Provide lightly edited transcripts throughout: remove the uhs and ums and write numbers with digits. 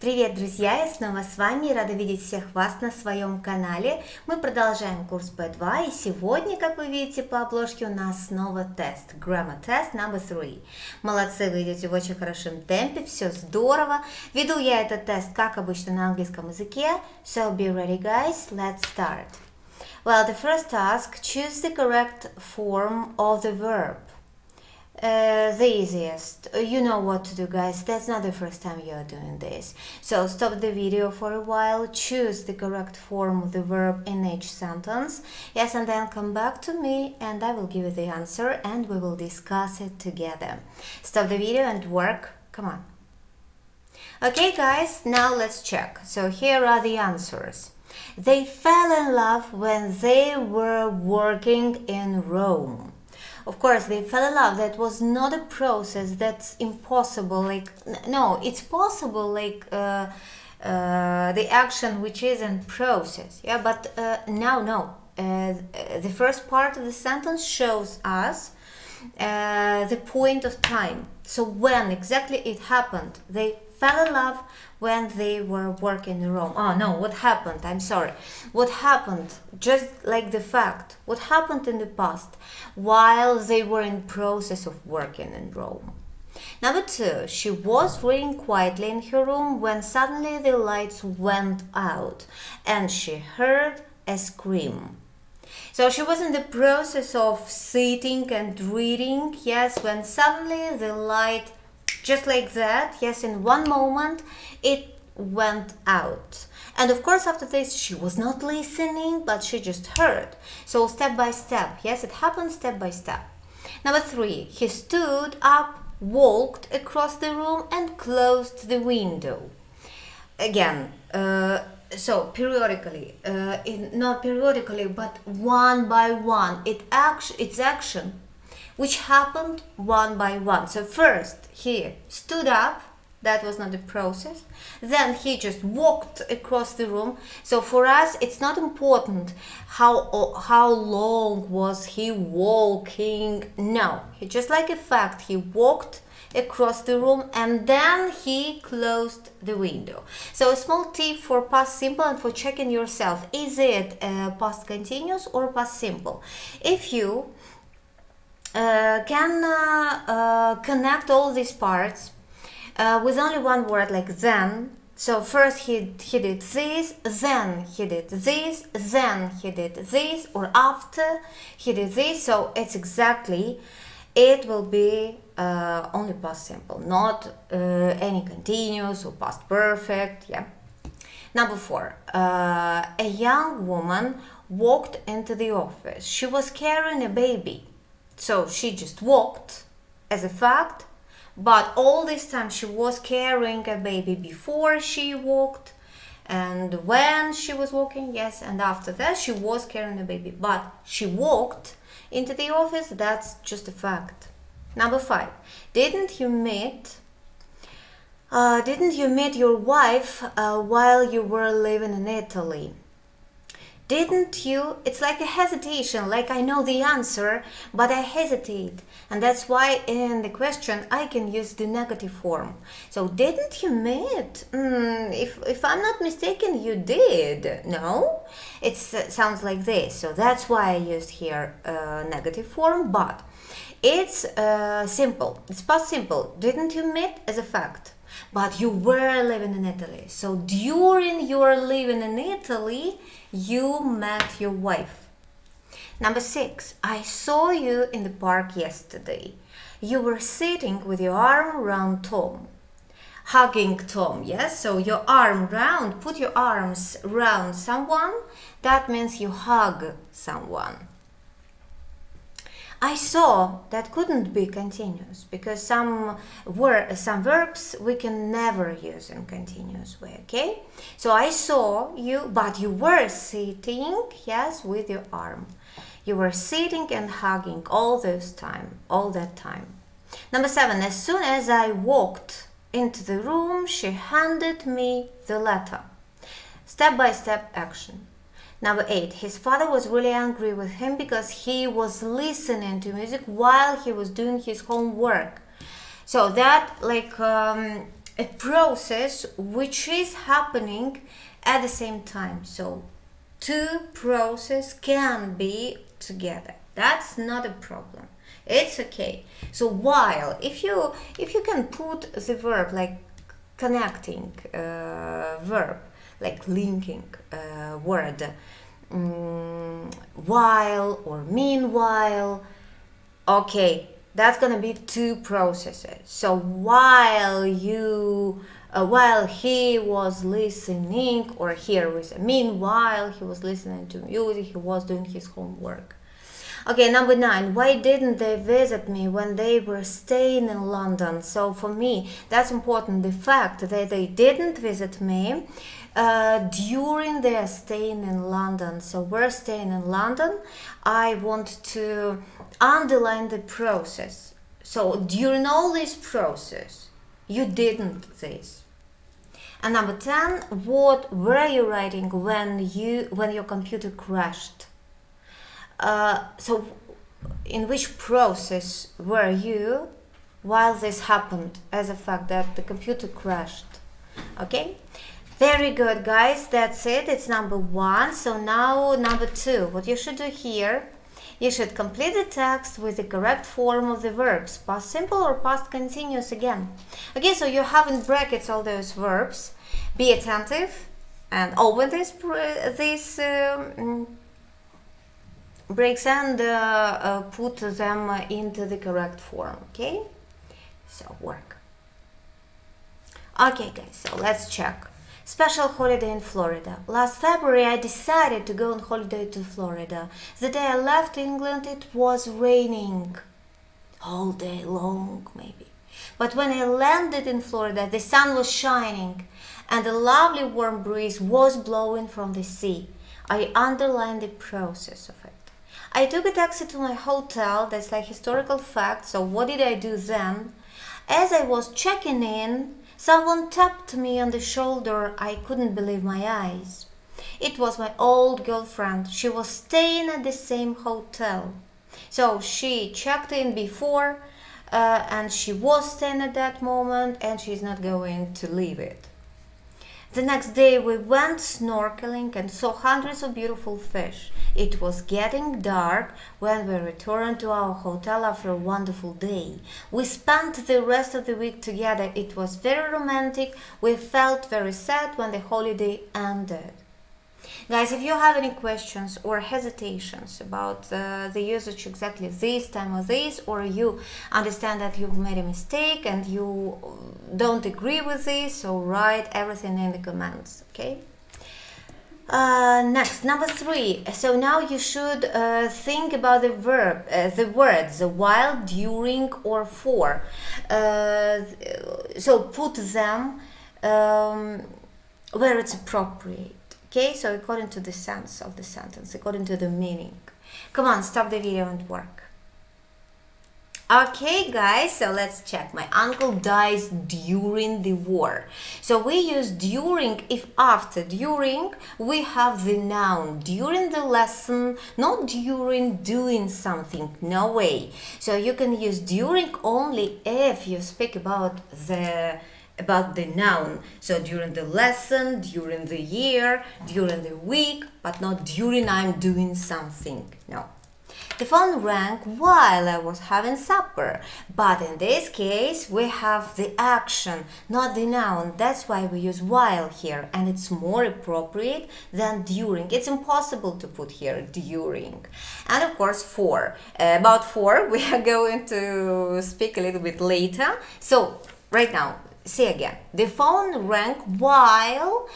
Привет, друзья! Я снова с вами и рада видеть всех вас на своем канале. Мы продолжаем курс B2, и сегодня, как вы видите по обложке, у нас снова тест. Grammar Test number 3. Молодцы, вы идете в очень хорошем темпе, все здорово. Веду я этот тест, как обычно, на английском языке. So be ready, guys. Let's start. Well, the first task, choose the correct form of the verb. The easiest. You know what to do, guys. That's not the first time you are doing this. So stop the video for a while, choose the correct form of the verb in each sentence. Yes, and then come back to me and I will give you the answer and we will discuss it together. Stop the video and work. Come on. Okay, guys, now let's check. So here are the answers. They fell in love when they were working in Rome. Of course, they fell in love. That was not a process. That's impossible. No, it's possible. The action which is in process. Yeah, but no. The first part of the sentence shows us the point of time. So when exactly it happened, they fell in love when they were working in Rome. Oh no, what happened? I'm sorry. What happened? Just like the fact. What happened in the past while they were in process of working in Rome? Number 2, she was reading quietly in her room when suddenly the lights went out and she heard a scream. So she was in the process of sitting and reading, yes, when suddenly the light, just like that, yes, in one moment, it went out. And of course, after this, she was not listening, but she just heard. So step by step, yes, it happened step by step. Number 3, he stood up, walked across the room and closed the window. Again, so periodically, not periodically, but one by one, it's action which happened one by one. So first he stood up, that was not the process. Then he just walked across the room. So for us, it's not important how long was he walking. No, he just like a fact, he walked across the room and then he closed the window. So a small tip for past simple and for checking yourself, is it past continuous or past simple? If you can connect all these parts with only one word, like then. So first he did this, then he did this, then he did this, or after he did this. So it's exactly, it will be only past simple, not any continuous or past perfect. Yeah. Number 4, a young woman walked into the office. She was carrying a baby. So she just walked as a fact, but all this time she was carrying a baby before she walked and when she was walking, yes, and after that she was carrying a baby, but she walked into the office, that's just a fact. Number 5, didn't you meet your wife while you were living in Italy? Didn't you? It's like a hesitation, like I know the answer, but I hesitate. And that's why in the question I can use the negative form. So didn't you meet? If I'm not mistaken, you did. No? It sounds like this. So that's why I used here negative form, but it's simple. It's past simple. Didn't you meet as a fact? But you were living in Italy. So during your living in Italy, you met your wife. Number 6, I saw you in the park yesterday. You were sitting with your arm around Tom. Hugging Tom, yes? So your arm round, put your arms around someone. That means you hug someone. I saw, that couldn't be continuous because some verbs we can never use in continuous way, okay? So I saw you, but you were sitting, yes, with your arm. You were sitting and hugging all that time. Number 7, as soon as I walked into the room, she handed me the letter. Step-by-step action. Number 8, his father was really angry with him because he was listening to music while he was doing his homework. So that a process which is happening at the same time. So two processes can be together. That's not a problem. It's okay. So while, if you can put the verb like connecting verb, like linking word, while or meanwhile, okay, that's gonna be two processes. So while he was listening, or here we say meanwhile he was listening to music, he was doing his homework. Okay, number 9. Why didn't they visit me when they were staying in London? So for me, that's important. The fact that they didn't visit me during their staying in London. So we're staying in London. I want to underline the process. So during all this process, you didn't this. And number 10. What were you writing when your computer crashed? So in which process were you while this happened, as a fact that the computer crashed? Okay, very good, guys. That's it. It's number 1. So now number 2. What you should do here, you should complete the text with the correct form of the verbs, past simple or past continuous again. Okay, so you have in brackets all those verbs. Be attentive and open this breaks and put them into the correct form. Okay, so work. Okay, guys, so let's check. Special holiday in Florida. Last February I decided to go on holiday to Florida. The day I left England it was raining all day long, maybe. But when I landed in Florida, the sun was shining and a lovely warm breeze was blowing from the sea. I underlined the process of it. I took a taxi to my hotel. That's like historical fact. So what did I do then? As I was checking in, someone tapped me on the shoulder. I couldn't believe my eyes. It was my old girlfriend. She was staying at the same hotel. So she checked in before and she was staying at that moment and she's not going to leave it. The next day we went snorkeling and saw hundreds of beautiful fish. It was getting dark when we returned to our hotel after a wonderful day. We spent the rest of the week together. It was very romantic. We felt very sad when the holiday ended. Guys, if you have any questions or hesitations about the usage exactly this time or this, or you understand that you've made a mistake and you don't agree with this, so write everything in the comments, okay? Next, number 3. So now you should think about the verb, the words while, during, or for. So put them where it's appropriate. Okay, so according to the sense of the sentence, according to the meaning. Come on, stop the video and work. Okay, guys, so let's check. My uncle dies during the war. So we use during if after during we have the noun during the lesson, not during doing something. No way. So you can use during only if you speak about the noun. So during the lesson, during the year, during the week, but not during I'm doing something. No. The phone rang while I was having supper, but in this case we have the action, not the noun. That's why we use while here, and it's more appropriate than during. It's impossible to put here during. And of course for. About for we are going to speak a little bit later. So right now, see again, the phone rang while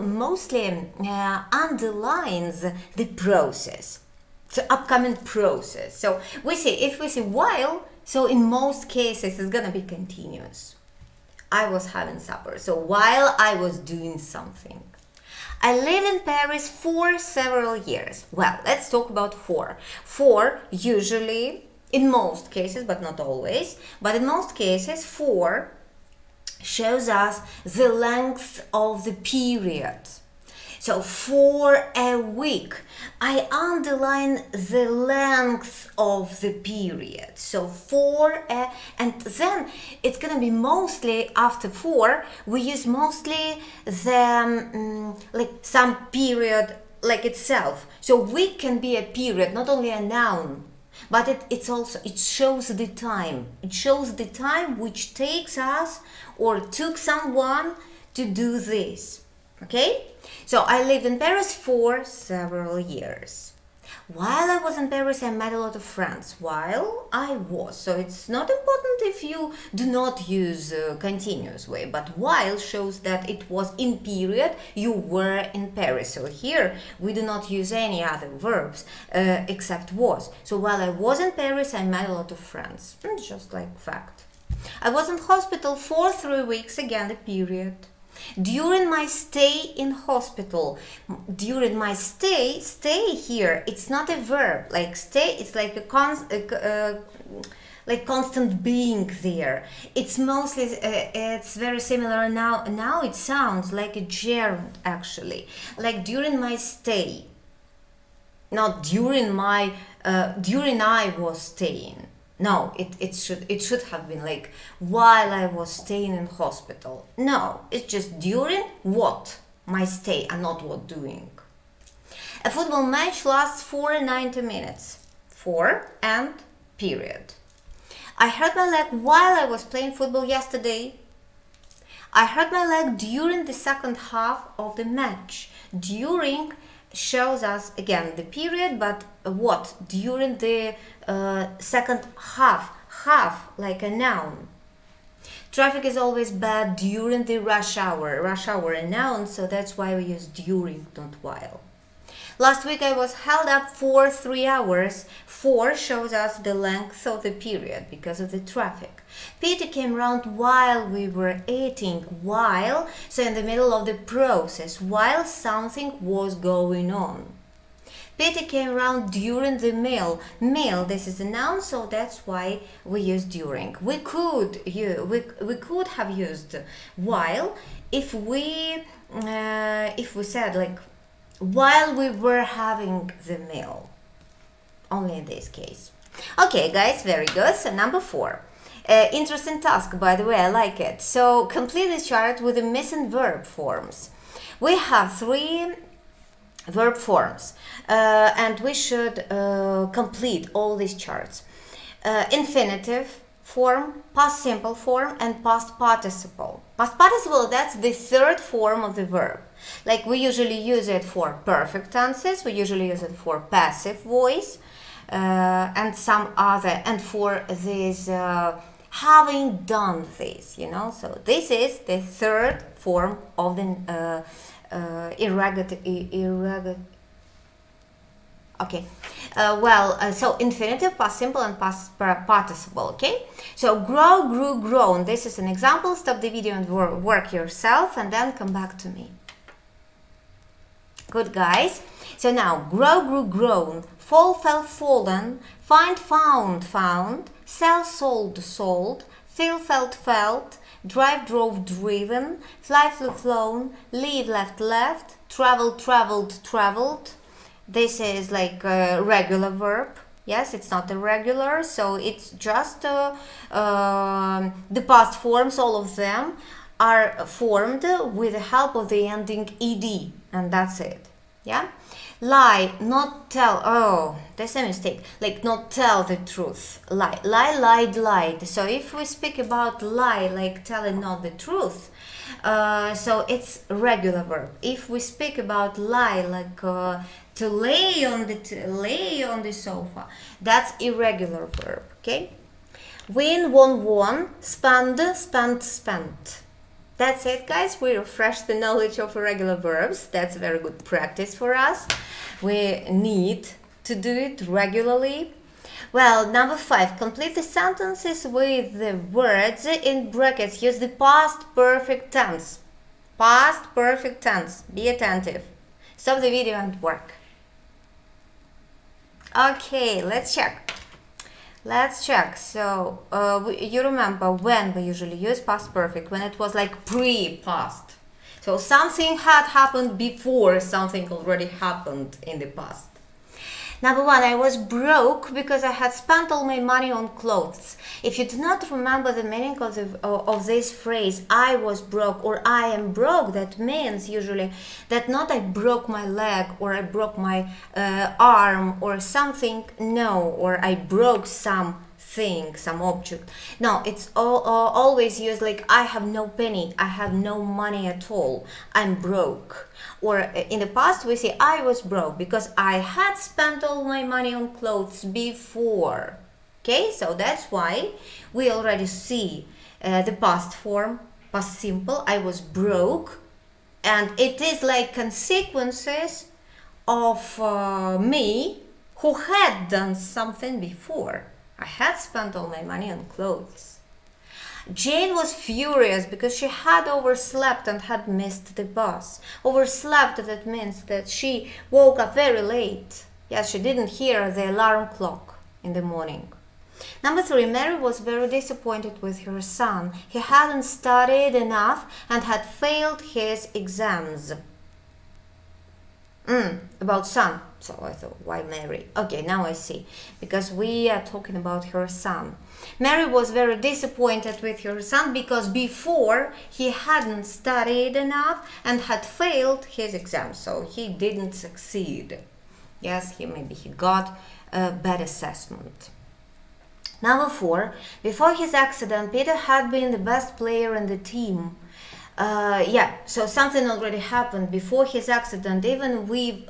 mostly underlines the process, the upcoming process. So if we say while, so in most cases it's gonna be continuous. I was having supper, so while I was doing something. I lived in Paris for several years. Well, let's talk about for. For usually, in most cases, but not always, but in most cases, for shows us the length of the period. So for a week, I underline the length of the period. So for a, and then it's gonna be mostly after for, we use mostly the like some period like itself. So week can be a period, not only a noun, but it shows the time. It shows the time which takes us or took someone to do this. Okay? So I lived in Paris for several years. While I was in Paris, I met a lot of friends. While I was. So it's not important if you do not use continuous way, but while shows that it was in period, you were in Paris. So here we do not use any other verbs except was. So while I was in Paris, I met a lot of friends. Just like fact. I was in hospital for 3 weeks, again the period. During my stay in hospital, during my stay here, it's not a verb. Like stay, it's like like constant being there. It's mostly, it's very similar now. Now it sounds like a gerund actually. Like during my stay, not during my, during I was staying. No, it should have been like while I was staying in hospital. No, it's just during what? My stay and not what doing. A football match lasts for 90 minutes. For and period. I hurt my leg while I was playing football yesterday. I hurt my leg during the second half of the match. During shows us again the period, but what? During the second half like a noun. Traffic is always bad during the rush hour a noun, so that's why we use during, not while. Last week I was held up for 3 hours. For shows us the length of the period because of the traffic. Peter came round while we were eating. While, so in the middle of the process, while something was going on. Peter came round during the meal. Meal, this is a noun, so that's why we use during. We could have used while if we said like while we were having the meal. Only in this case. Okay, guys, very good. So number 4. Interesting task, by the way, I like it. So complete the chart with the missing verb forms. We have 3 verb forms and we should complete all these charts. Infinitive form, past simple form, and past participle. Past participle, that's the 3rd form of the verb. Like we usually use it for perfect tenses, we usually use it for passive voice, and some other, and for this having done this, you know. So this is the 3rd form of the okay. So infinitive, past simple, and past participle. Okay. So grow, grew, grown. This is an example. Stop the video and work yourself, and then come back to me. Good, guys. So now, grow, grew, grown, fall, fell, fallen, find, found, found, sell, sold, sold, feel, felt, felt, drive, drove, driven, fly, flew, flown, leave, left, left, travel, traveled, traveled. This is like a regular verb. Yes, it's not irregular, so it's just the past forms, all of them are formed with the help of the ending ed, and that's it. Yeah. Lie, not tell. Oh, that's a mistake. Like not tell the truth. Lie, lied, lied. So if we speak about lie, like telling not the truth, so it's regular verb. If we speak about lie, like to lay on the sofa, that's irregular verb. Okay. Win, won, won. Spend, spent, spent. That's it, guys. We refreshed the knowledge of irregular verbs. That's very good practice for us. We need to do it regularly. Well, number 5, complete the sentences with the words in brackets. Use the past perfect tense. Past perfect tense. Be attentive. Stop the video and work. Okay, let's check. Let's check. So you remember when we usually use past perfect, when it was like pre-past. So something had happened before something already happened in the past. Number 1, I was broke because I had spent all my money on clothes. If you do not remember the meaning of this phrase, I was broke or I am broke, that means usually that not I broke my leg or I broke my arm or something, no, or I broke something, some object. No, it's always used like I have no penny, I have no money at all, I'm broke. Or in the past we say I was broke because I had spent all my money on clothes before. Okay, so that's why we already see the past form, past simple, I was broke, and it is like consequences of me who had done something before. I had spent all my money on clothes. Jane was furious because she had overslept and had missed the bus. Overslept, that means that she woke up very late. Yes, she didn't hear the alarm clock in the morning. Number 3, Mary was very disappointed with her son. He hadn't studied enough and had failed his exams. About son. So I thought, why Mary? Okay, now I see. Because we are talking about her son. Mary was very disappointed with her son because before he hadn't studied enough and had failed his exams. So he didn't succeed. Yes, maybe he got a bad assessment. Number 4, before his accident, Peter had been the best player in the team. So something already happened before his accident. Even we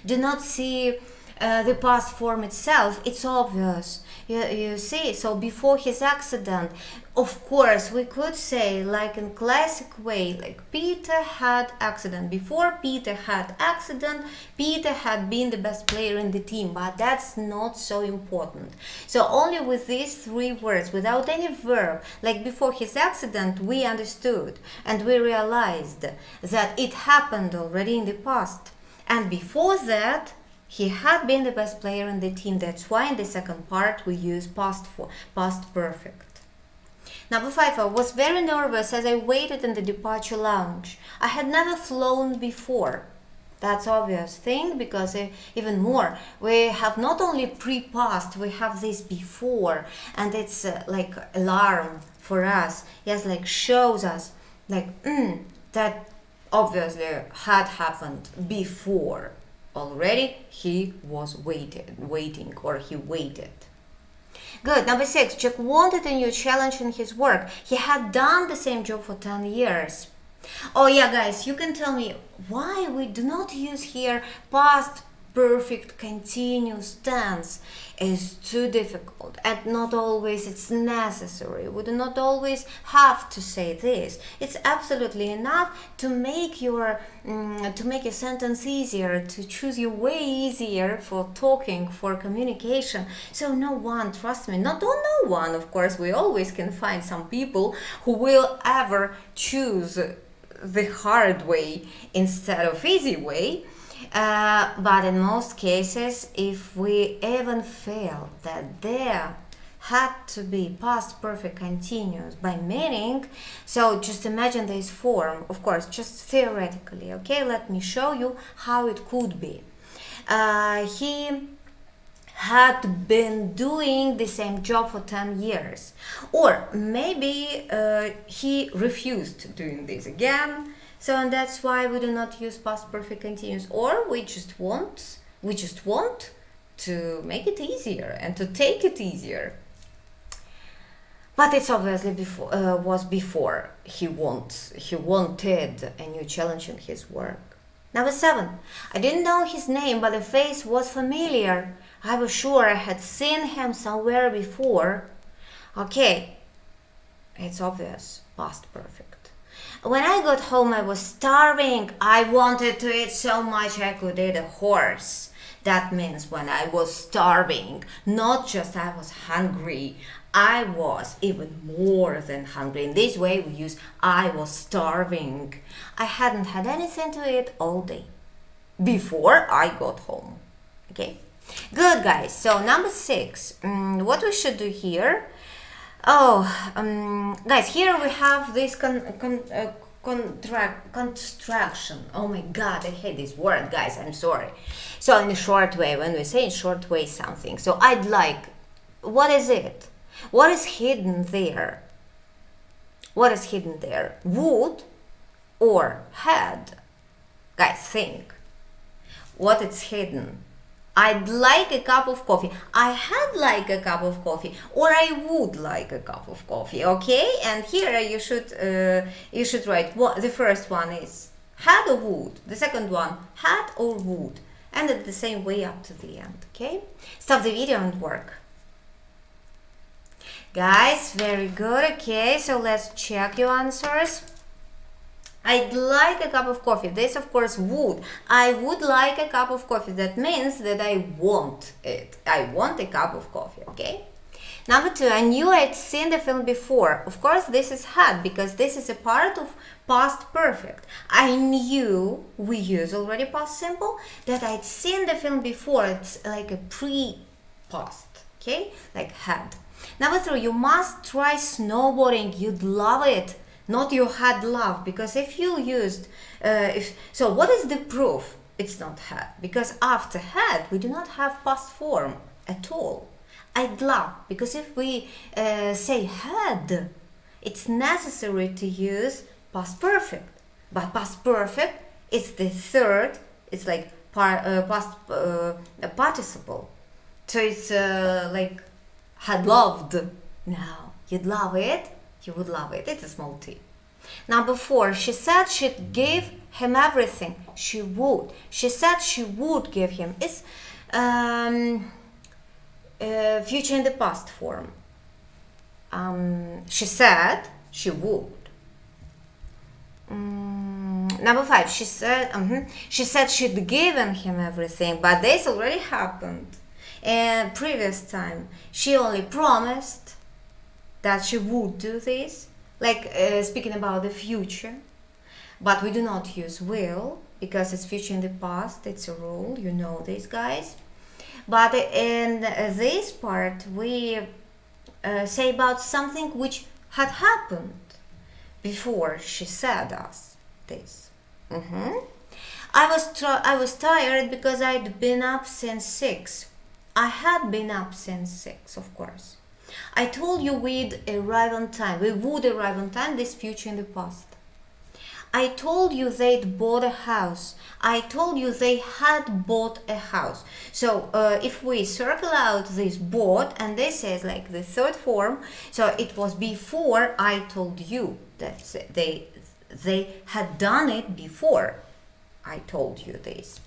do not see the past form itself. It's obvious. You see, so before his accident, of course, we could say like in classic way, like Peter had accident. Before Peter had accident, Peter had been the best player in the team, but that's not so important. So only with these 3 words, without any verb, like before his accident, we understood and we realized that it happened already in the past. And before that, he had been the best player in the team. That's why in the second part we use past perfect. Number 5, I was very nervous as I waited in the departure lounge. I had never flown before. That's obvious thing because even more, we have not only pre-past, we have this before, and it's like alarm for us. Yes, like shows us like that obviously had happened before. Already he was waiting or he waited. Good. Number 6, Jack wanted a new challenge in his work. He had done the same job for 10 years. Oh yeah, guys, you can tell me why we do not use here past perfect continuous tense. Is too difficult and not always it's necessary. We do not always have to say this. It's absolutely enough to make your sentence easier, to choose your way easier for talking, for communication. So no one, trust me, no one, of course, we always can find some people who will ever choose the hard way instead of easy way. But in most cases, if we even feel that there had to be past perfect continuous by meaning, so just imagine this form, of course, just theoretically, okay? Let me show you how it could be. He had been doing the same job for 10 years. Or maybe he refused doing this again. So and that's why we do not use past perfect continuous, or we just want to make it easier and to take it easier. But it's obviously before he wanted a new challenge in his work. Number 7, I didn't know his name, but the face was familiar. I was sure I had seen him somewhere before. Okay, it's obvious, past perfect. When I got home, I was starving. I wanted to eat so much I could eat a horse. That means when I was starving, not just I was hungry, I was even more than hungry. In this way, we use I was starving. I hadn't had anything to eat all day before I got home. Okay, good, guys. So number 6, what we should do here. Guys, here we have this construction. Oh my god, I hate this word, guys, I'm sorry. So in a short way, when we say in short way something, so I'd like, what is it? What is hidden there? What is hidden there? Would or had? Guys, think. What is hidden? I'd like a cup of coffee. I had like a cup of coffee, or I would like a cup of coffee. Okay, and here you should write what the first one is had or would. The second one had or would, and it's the same way up to the end. Okay, stop the video and work. Guys, very good. Okay, so let's check your answers. I'd like a cup of coffee. This, of course, would. I would like a cup of coffee. That means that I want it. I want a cup of coffee, okay? Number 2, I knew I'd seen the film before. Of course, this is had because this is a part of past perfect. I knew, we use already past simple, that I'd seen the film before. It's like a pre-past, okay? Like had. Number 3, you must try snowboarding. You'd love it. Not you had love, because if you used, so what is the proof? It's not had, because after had we do not have past form at all. I'd love, because if we say had, it's necessary to use past perfect. But past perfect is the third, it's like past participle. So it's like had loved. Now, you'd love it. You would love it. It's a small tip. Number 4, she said she'd give him everything. She would. She said she would give him. It's future in the past form. She said she would. Number 5, she said she'd given him everything, but this already happened. And previous time, she only promised that she would do this, like speaking about the future, but we do not use will because it's future in the past. It's a rule, you know this, guys. But in this part we say about something which had happened before she said us this. I was tired because I'd been up since 6. I had been up since 6, of course. I told you we'd arrive on time. We would arrive on time, this future in the past. I told you they'd bought a house. I told you they had bought a house. So if we circle out this bought, and this is like the third form, so it was before I told you that they had done it before I told you this.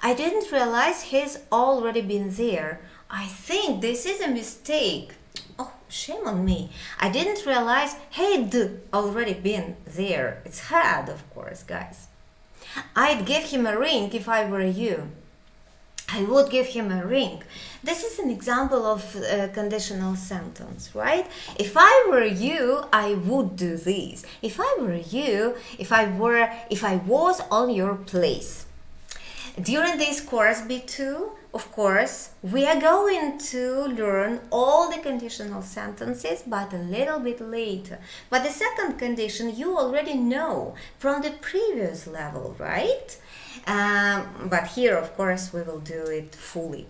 I didn't realize he's already been there. I think this is a mistake. Oh, shame on me. I didn't realize he'd already been there. It's had, of course, guys. I'd give him a ring if I were you. I would give him a ring. This is an example of a conditional sentence, right? If I were you, I would do this. If I were you, if I was on your place. During this course B2, of course, we are going to learn all the conditional sentences, but a little bit later. But the second condition you already know from the previous level, right? But here, of course, we will do it fully.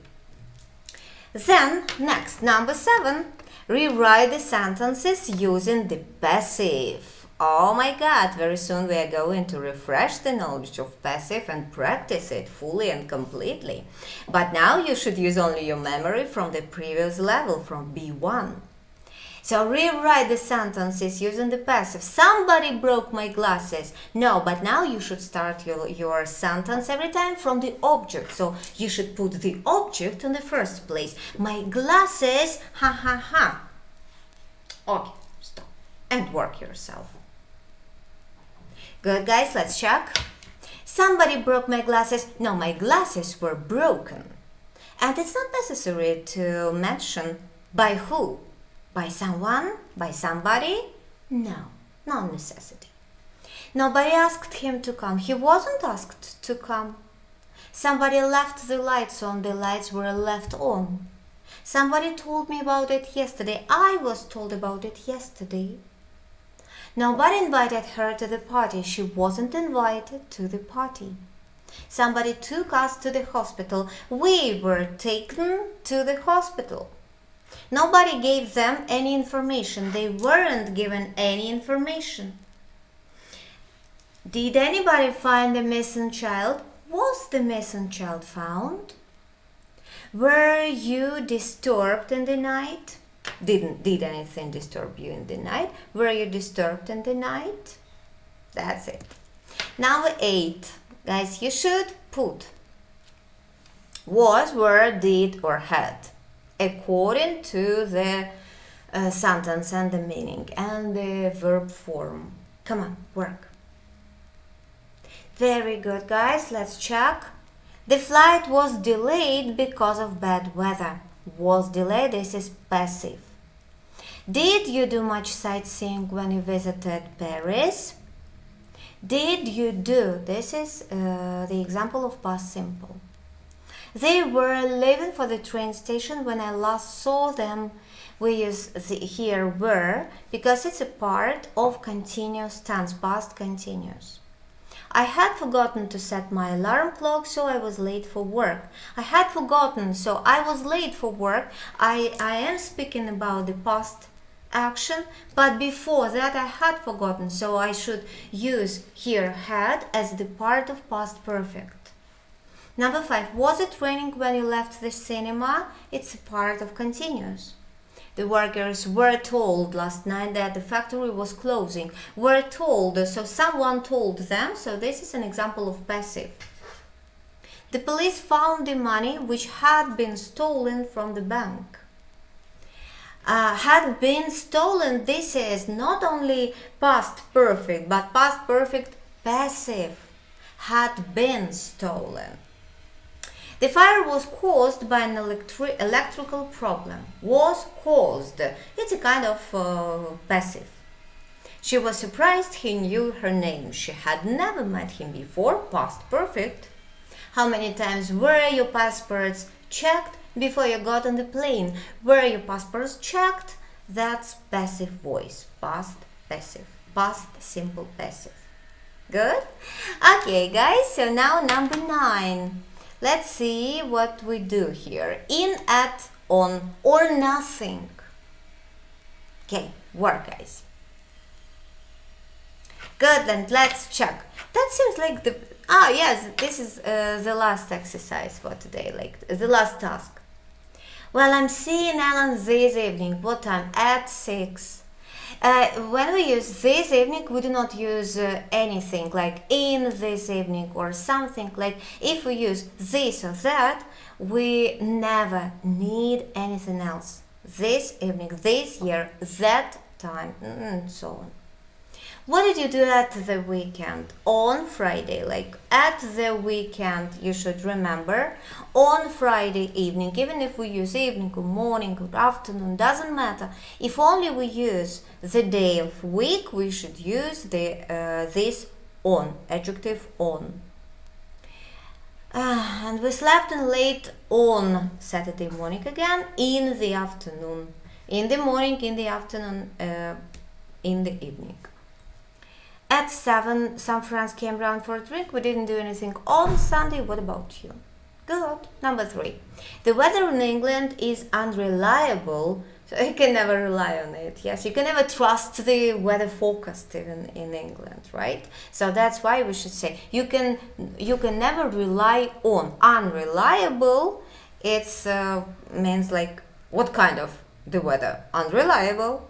Then, next, number 7, rewrite the sentences using the passive. Oh my god, very soon we are going to refresh the knowledge of passive and practice it fully and completely. But now you should use only your memory from the previous level, from B1. So rewrite the sentences using the passive. Somebody broke my glasses. No, but now you should start your sentence every time from the object. So you should put the object in the first place. My glasses, ha ha ha. Okay, stop and work yourself. Good, guys, let's check. Somebody broke my glasses. No, my glasses were broken. And it's not necessary to mention by who. By someone? By somebody? No, no necessity. Nobody asked him to come. He wasn't asked to come. Somebody left the lights on. The lights were left on. Somebody told me about it yesterday. I was told about it yesterday. Nobody invited her to the party. She wasn't invited to the party. Somebody took us to the hospital. We were taken to the hospital. Nobody gave them any information. They weren't given any information. Did anybody find the missing child? Was the missing child found? Were you disturbed in the night? Did anything disturb you in the night? Were you disturbed in the night? That's it. Number 8. Guys, you should put was, were, did, or had according to the sentence and the meaning and the verb form. Come on, work. Very good, guys. Let's check. The flight was delayed because of bad weather. Was delayed, this is passive. Did you do much sightseeing when you visited Paris? Did you do? This is the example of past simple. They were leaving for the train station when I last saw them. We use here were because it's a part of continuous tense, past continuous. I had forgotten to set my alarm clock, so I was late for work. I had forgotten, so I was late for work. I am speaking about the past action, but before that I had forgotten, so I should use here had as the part of past perfect. Number 5. Was it raining when you left the cinema? It's a part of continuous. The workers were told last night that the factory was closing. Were told, so someone told them, so this is an example of passive. The police found the money which had been stolen from the bank. Had been stolen, this is not only past perfect, but past perfect passive. Had been stolen. The fire was caused by an electrical problem. Was caused. It's a kind of passive. She was surprised he knew her name. She had never met him before. Past perfect. How many times were your passports checked before you got on the plane? Were your passports checked? That's passive voice. Past passive. Past simple passive. Good? Okay, guys. So now number 9. Let's see what we do here. In, at, on, or nothing. Okay, work, guys. Good, then let's check. That seems like the... yes, this is the last exercise for today, like the last task. Well, I'm seeing Alan this evening. What time? At 6. When we use this evening, we do not use anything like in this evening or something. Like if we use this or that, we never need anything else. This evening, this year, that time, and so on. What did you do at the weekend? On Friday, like at the weekend, you should remember. On Friday evening, even if we use evening or morning or afternoon, doesn't matter. If only we use the day of week, we should use the this on, adjective on. And we slept in late on Saturday morning again, in the afternoon. In the morning, in the afternoon, in the evening. At 7, some friends came round for a drink. We didn't do anything on Sunday. What about you? Good. Number 3. The weather in England is unreliable, so you can never rely on it. Yes, you can never trust the weather forecast even in England, right? So that's why we should say you can never rely on. Unreliable, it's means like what kind of the weather? Unreliable.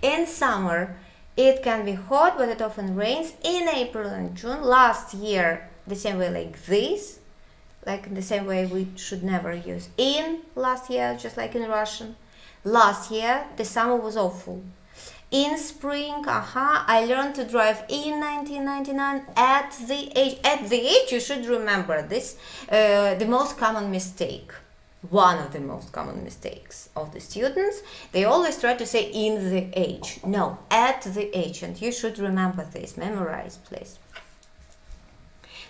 In summer, it can be hot, but it often rains. In April and June, last year, the same way like this, like in the same way we should never use in last year, just like in Russian. Last year, the summer was awful. In spring, I learned to drive in 1999 at the age. At the age, you should remember this, the most common mistake. One of the most common mistakes of the students, they always try to say in the age. No, at the age, and you should remember this. Memorize, please.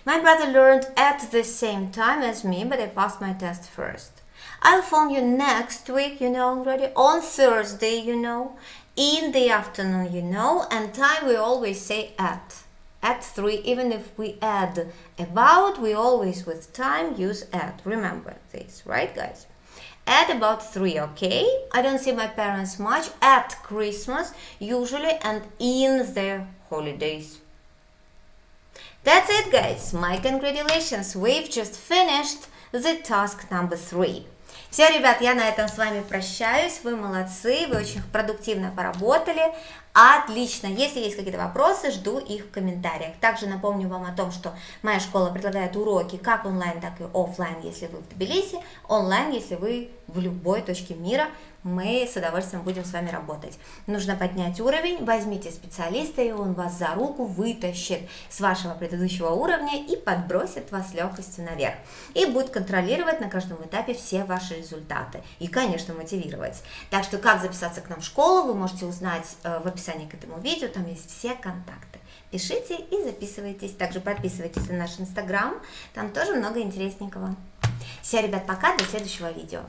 My brother learned at the same time as me, but I passed my test first. I'll phone you next week, you know already. On Thursday, you know. In the afternoon, you know, and time we always say at. At 3, even if we add about, we always with time use at. Remember this, right, guys? At about 3, okay? I don't see my parents much at Christmas, usually, and in their holidays. That's it, guys. My congratulations. We've just finished the task number 3. Все, ребят, я на этом с вами прощаюсь. Вы молодцы, вы очень продуктивно поработали. Отлично. Если есть какие-то вопросы, жду их в комментариях. Также напомню вам о том, что моя школа предлагает уроки как онлайн, так и офлайн, если вы в Тбилиси, онлайн, если вы в любой точке мира. Мы с удовольствием будем с вами работать. Нужно поднять уровень, возьмите специалиста, и он вас за руку вытащит с вашего предыдущего уровня и подбросит вас с легкостью наверх. И будет контролировать на каждом этапе все ваши результаты. И, конечно, мотивировать. Так что, как записаться к нам в школу, вы можете узнать в описании к этому видео, там есть все контакты. Пишите и записывайтесь. Также подписывайтесь на наш инстаграм, там тоже много интересненького. Все, ребят, пока, до следующего видео.